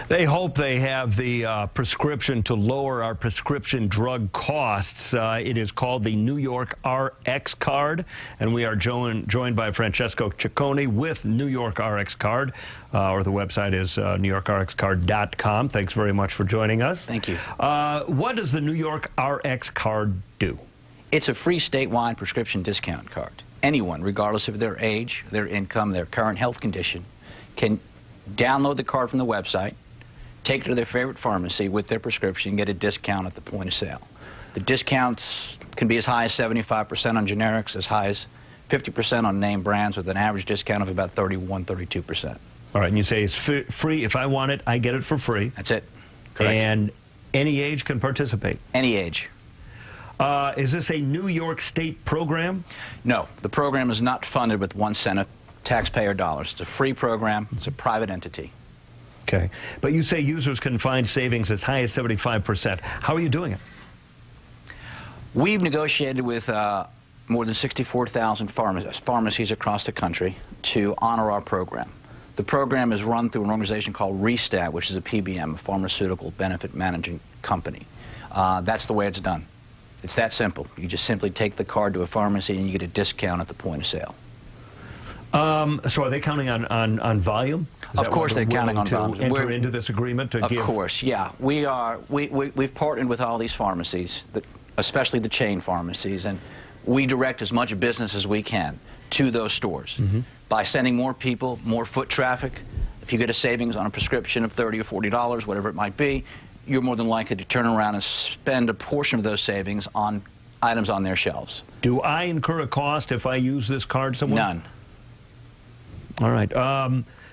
They hope they have the prescription to lower our prescription drug costs. It is called the New York RX card, and we are joined by Francesco Ciccone with New York RX card, or the website is NewYorkRxCard.com. Thanks very much for joining us. Thank you. What does the New York RX card do? It's a free statewide prescription discount card. Anyone, regardless of their age, their income, their current health condition, can download the card from the website, take it to their favorite pharmacy with their prescription, and get a discount at the point of sale. The discounts can be as high as 75% on generics, as high as 50% on name brands, with an average discount of about 31, 32%. All right, and you say it's free. If I want it, I get it for free. That's it. Correct. And any age can participate? Any age. Is this a New York State program? No, the program is not funded with 1 cent of taxpayer dollars. It's a free program. It's a private entity. Okay. But you say users can find savings as high as 75%. How are you doing it? We've negotiated with more than 64,000 pharmacies across the country to honor our program. The program is run through an organization called ReStat, which is a PBM, a pharmaceutical benefit managing company. That's the way it's done. It's that simple. You just simply take the card to a pharmacy and you get a discount at the point of sale. So are they counting on volume? Of course they're counting on volume. Enter into this agreement to give? Of course, yeah. We've partnered with all these pharmacies, especially the chain pharmacies, and we direct as much business as we can to those stores. By sending more people, more foot traffic. If you get a savings on a prescription of $30 or $40, whatever it might be, you're more than likely to turn around and spend a portion of those savings on items on their shelves. Do I incur a cost if I use this card somewhere? None. All right.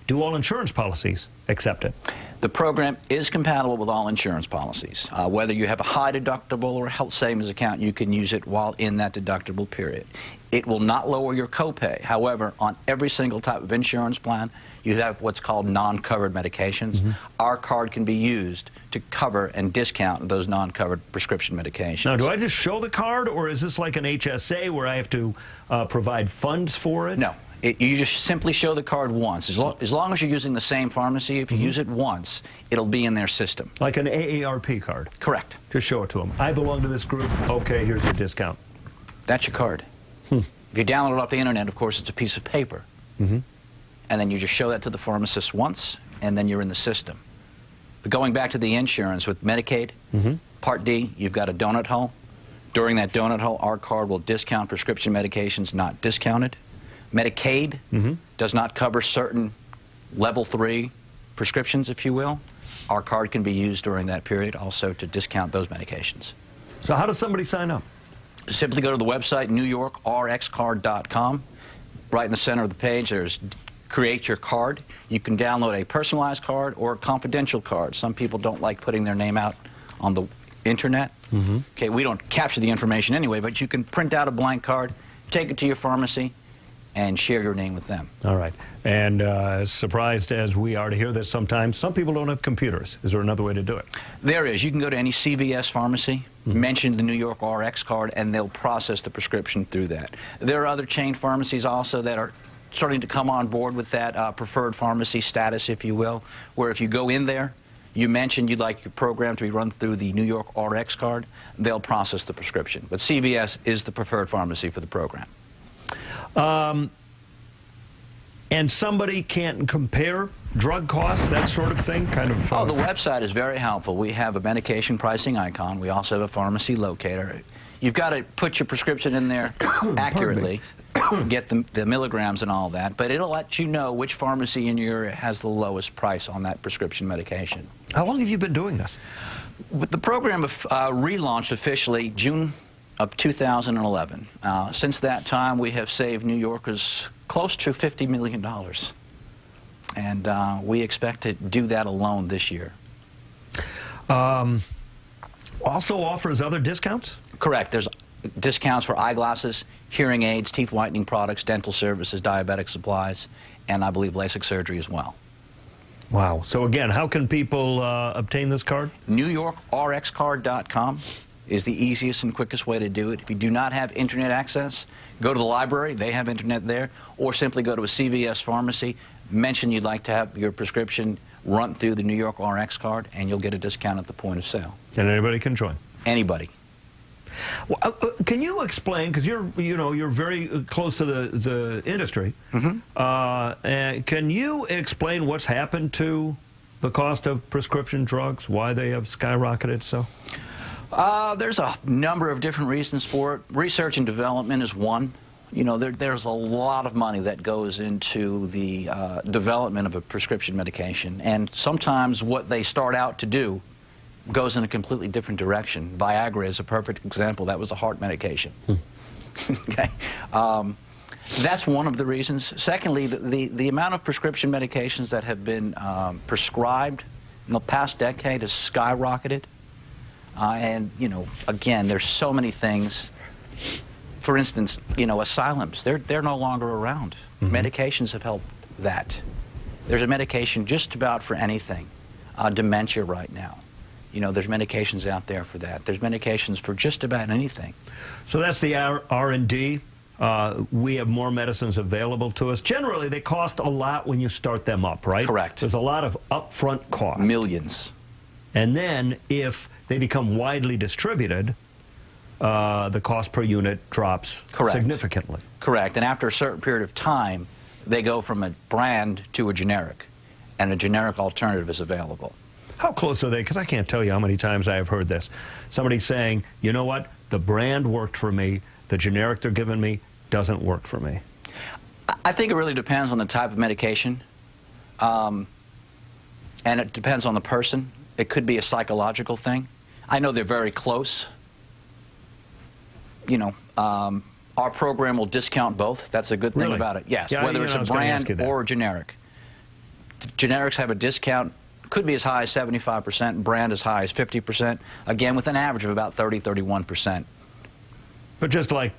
Do all insurance policies accept it? The program is compatible with all insurance policies. Whether you have a high deductible or a health savings account, you can use it while in that deductible period. It will not lower your copay. However, on every single type of insurance plan, you have what's called non-covered medications. Our card can be used to cover and discount those non-covered prescription medications. Now, do I just show the card, or is this like an HSA where I have to provide funds for it? No. You just simply show the card once. As long as you're using the same pharmacy, if you use it once, it'll be in their system. Like an AARP card? Correct. Just show it to them. I belong to this group. Okay, here's your discount. That's your card. If you download it off the internet, of course, it's a piece of paper. And then you just show that to the pharmacist once, and then you're in the system. But going back to the insurance, with Medicaid, Part D, you've got a donut hole. During that donut hole, our card will discount prescription medications not discounted. Medicaid does not cover certain level 3 prescriptions, if you will. Our card can be used during that period also to discount those medications. So how does somebody sign up? Simply go to the website, NewYorkRxCard.com. Right in the center of the page, there's Create Your Card. You can download a personalized card or a confidential card. Some people don't like putting their name out on the internet. Okay, we don't capture the information anyway, but you can print out a blank card, take it to your pharmacy, and share your name with them. All right. And as surprised as we are to hear this sometimes, some people don't have computers. Is there another way to do it? There is. You can go to any CVS pharmacy, mention the New York RX card, and they'll process the prescription through that. There are other chain pharmacies also that are starting to come on board with that preferred pharmacy status, if you will, where if you go in there, you mention you'd like your program to be run through the New York RX card, they'll process the prescription. But CVS is the preferred pharmacy for the program. And somebody can't compare drug costs, that sort of thing? Oh, the website is very helpful. We have a medication pricing icon. We also have a pharmacy locator. You've got to put your prescription in there accurately, get the milligrams and all that, but it'll let you know which pharmacy in your area has the lowest price on that prescription medication. How long have you been doing this? The program relaunched officially June of 2011. Since that time, we have saved New Yorkers close to $50 million. And we expect to do that alone this year. Also offers other discounts? Correct. There's discounts for eyeglasses, hearing aids, teeth whitening products, dental services, diabetic supplies, and I believe LASIK surgery as well. Wow. So again, how can people obtain this card? NewYorkRxCard.com is the easiest and quickest way to do it. If you do not have internet access, go to the library, they have internet there, or simply go to a CVS pharmacy, mention you'd like to have your prescription run through the New York RX card, and you'll get a discount at the point of sale. And anybody can join. Anybody. Well, can you explain, because you're very close to the industry, and can you explain what's happened to the cost of prescription drugs, why they have skyrocketed so? There's a number of different reasons for it. Research and development is one. There's a lot of money that goes into the development of a prescription medication, and sometimes what they start out to do goes in a completely different direction. Viagra is a perfect example. That was a heart medication. Okay, that's one of the reasons. Secondly, the amount of prescription medications that have been prescribed in the past decade has skyrocketed. And again, there's so many things. For instance, asylums, they're no longer around. Medications have helped that. There's a medication just about for anything. Dementia right now. There's medications out there for that. There's medications for just about anything. So that's the R&D. We have more medicines available to us. Generally, they cost a lot when you start them up, right? Correct. There's a lot of upfront costs. Millions. And then if they become widely distributed, the cost per unit drops significantly. Correct. And after a certain period of time, they go from a brand to a generic, and a generic alternative is available. How close are they? Because I can't tell you how many times I have heard this. Somebody saying, you know what, the brand worked for me, the generic they're giving me doesn't work for me. I think it really depends on the type of medication, and it depends on the person. It could be a psychological thing. I know they're very close. Our program will discount both. That's a good thing about it. Yes, yeah, whether it's a brand or a generic. Generics have a discount. Could be as high as 75%, brand as high as 50%, again with an average of about 30–31%. But just like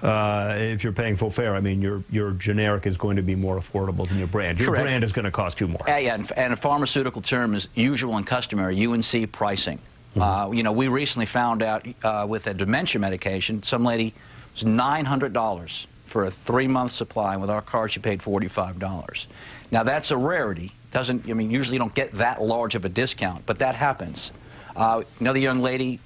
if you're paying full fare, I mean, your generic is going to be more affordable than your brand. Your brand is going to cost you more. Yeah, and a pharmaceutical term is usual and customary, UNC pricing. We recently found out with a dementia medication, some lady was $900 for a 3-month supply, and with our card she paid $45. Now that's a rarity. Usually you don't get that large of a discount, but that happens. Another young lady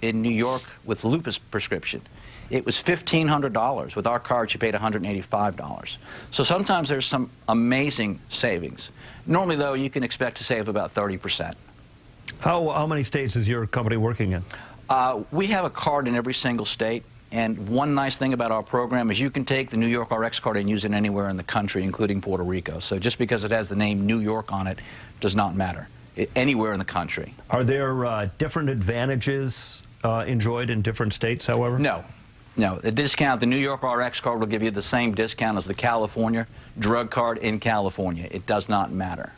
in New York with lupus prescription, it was $1,500. With our card, she paid $185. So sometimes there's some amazing savings. Normally, though, you can expect to save about 30%. How many states is your company working in? We have a card in every single state. And one nice thing about our program is you can take the New York RX card and use it anywhere in the country, including Puerto Rico. So just because it has the name New York on it does not matter. Anywhere in the country. Are there different advantages enjoyed in different states, however? No. No. The discount, the New York RX card will give you the same discount as the California drug card in California. It does not matter.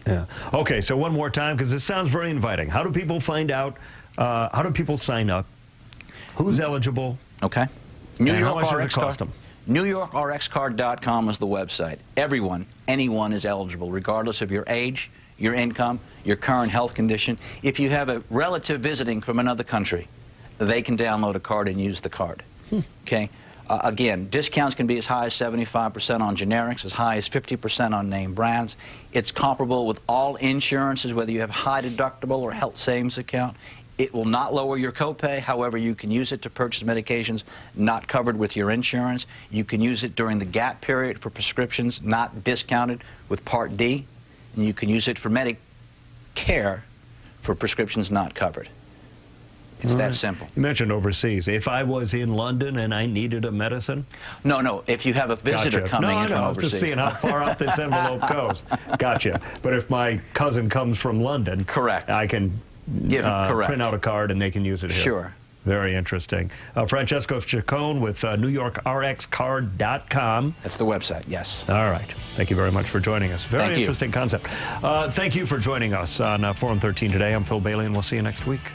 Yeah. Okay, so one more time, because this sounds very inviting. How do people find out? How do people sign up? Who's eligible? Okay. How much does it cost them? NewYorkRxCard.com is the website. Anyone is eligible, regardless of your age, your income, your current health condition. If you have a relative visiting from another country, they can download a card and use the card. Okay. Again, discounts can be as high as 75% on generics, as high as 50% on name brands. It's comparable with all insurances, whether you have high deductible or health savings account. It will not lower your copay. However, you can use it to purchase medications not covered with your insurance. You can use it during the gap period for prescriptions not discounted with Part D. And you can use it for Medicare for prescriptions not covered. It's that simple. You mentioned overseas. If I was in London and I needed a medicine? No. If you have a visitor coming in from overseas. I'm just seeing how far out this envelope goes. Gotcha. But if my cousin comes from London, correct, I can print out a card and they can use it here. Sure. Very interesting. Francesco Ciccone with NewYorkRxCard.com. That's the website, yes. All right. Thank you very much for joining us. Very interesting concept. Thank you for joining us on Forum 13 today. I'm Phil Bailey, and we'll see you next week.